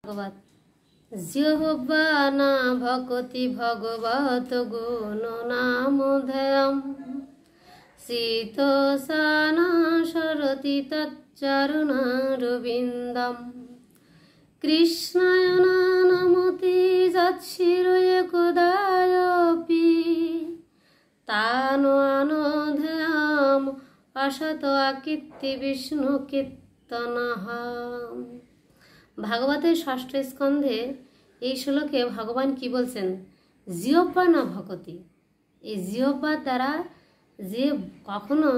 ভগবত জিহ্বা না ভকতি ভগবত গুণ নামধেয়ম শীতসানা সরতি তচ্চরণারবিন্দম কৃষ্ণায় নমতি যৎশিরয়েকদায়পি তানো আনধেয়ম অসত আকীর্তি বিষ্ণু কীর্তনঃ। ভাগবতের ষষ্ঠ স্কন্ধে এই শ্লোকে ভগবান কি বলছেন? জিহ্বা না ভকতি, এই জিহ্বার দ্বারা যে কখনো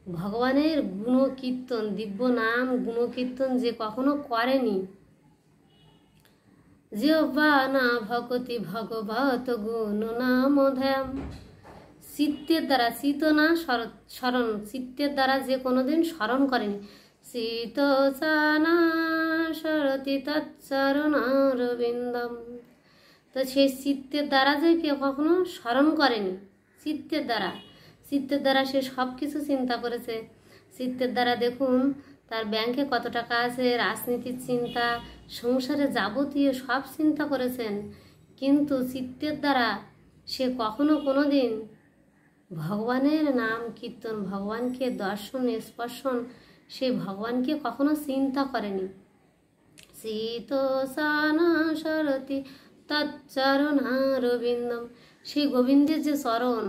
ভগবানের গুণকীর্তন, দিব্য নাম গুণকীর্তন যে কখনো করেনি, জিহ্বা না ভকতি ভগবত গুণ নামধেয়ম, চিত্তের দ্বারা, চিত না স্মরণ, চিত্তের দ্বারা যে কোনোদিন স্মরণ করেনি, শীতসানা সরতি তচ্চরণারবিন্দম, তো সেই চিত্তের দ্বারা যে কেউ কখনো স্মরণ করেনি, চিত্তের দ্বারা সে সব কিছু চিন্তা করেছে। চিত্তের দ্বারা দেখুন তার ব্যাংকে কত টাকা আছে, রাজনীতির চিন্তা, সংসারে যাবতীয় সব চিন্তা করেছেন, কিন্তু চিত্তের দ্বারা সে কখনো কোনো দিন ভগবানের নাম কীর্তন, ভগবানকে দর্শন স্পর্শন, সেই ভগবানকে কখনো চিন্তা করেনি। শীতসানা সরতি তচ্চরণারবিন্দম, সেই গোবিন্দের যে চরণ,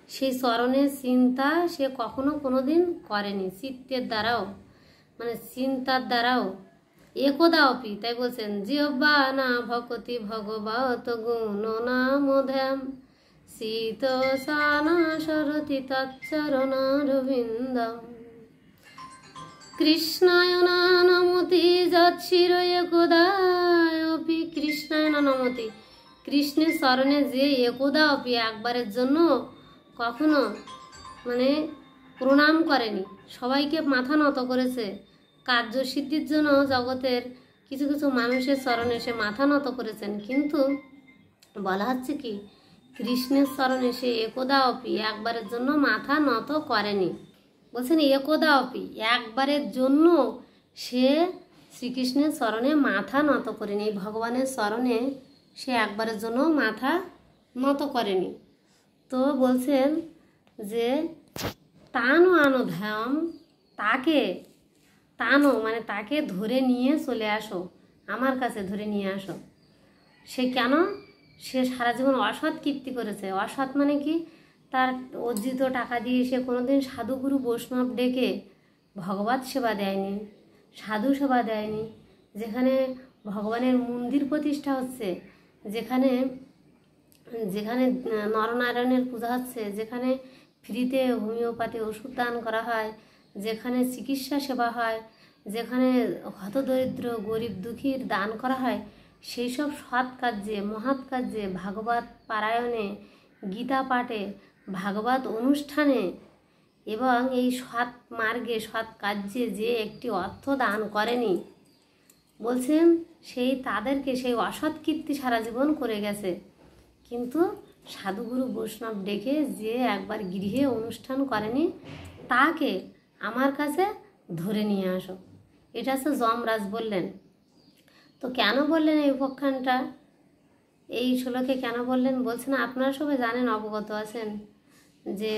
সেই চরণের চিন্তা সে কখনো কোনো দিন করেনি, চিত্তের দ্বারাও, মানে চিন্তার দ্বারাও। একদাপি, তাই বলছেন জিহ্বা না ভকতি ভগবত গুণ নামধেয়ম শীতসানা সরতি তচ্চরণারবিন্দম কৃষ্ণায় নমতি যৎশিরয়েকদায়পি, কৃষ্ণায় নমতি, কৃষ্ণের চরণে যে একদাপি, একবারের জন্য কখনো মানে প্রণাম করেনি, সবাইকে মাথা নত করেছে। কার্যসিদ্ধির জন্য জগতের কিছু কিছু মানুষের চরণে সে মাথা নত করেছেন, কিন্তু বলা হচ্ছে কি কৃষ্ণের চরণে সে একদাপি, একবারের জন্য মাথা নত করেনি। বলছেন একদাপি, একবারের জন্য সে শ্রীকৃষ্ণের চরণে মাথা নত করেনি, ভগবানের চরণে সে একবারের জন্য মাথা নত করেনি। তো বলছেন যে তানো আনধেয়ম, তাকে তানো মানে তাকে ধরে নিয়ে চলে আসো, আমার কাছে ধরে নিয়ে আসো। সে কেন? সে সারা জীবন অসৎ কীর্তি করেছে। অসৎ মানে কি? তার অর্জিত টাকা দিয়ে সে কোনোদিন সাধুগুরু বৈষ্ণব ডেকে ভগবত সেবা দেয়নি, সাধু সেবা দেয়নি। যেখানে ভগবানের মন্দির প্রতিষ্ঠা হচ্ছে, যেখানে যেখানে নরনারায়ণের পূজা হচ্ছে, যেখানে ফ্রিতে হোমিওপ্যাথি ওষুধ দান করা হয়, যেখানে চিকিৎসা সেবা হয়, যেখানে হতদরিদ্র গরিব দুঃখীর দান করা হয়, সেই সব সৎ কার্যে, মহৎ কার্যে, ভাগবত পারায়ণে, গীতা পাঠে, ভাগবত অনুষ্ঠানে এবং এই সৎ মার্গে, সৎ কার্যে যে একটি অর্থ দান করেনি, বলছেন সেই তাদেরকে সেই অসৎ কীর্তি সারা জীবন করে গেছে। কিন্তু সাধুগুরু বৈষ্ণব ডেকে যে একবার গৃহে অনুষ্ঠান করেনি, তাকে আমার কাছে ধরে নিয়ে আসো। এটা হচ্ছে যমরাজ বললেন। তো কেন বললেন এই উপাখ্যানটা, এই শ্লোকে কেন বললেন? বলছেন আপনারা সবাই জানেন, অবগত আছেন যে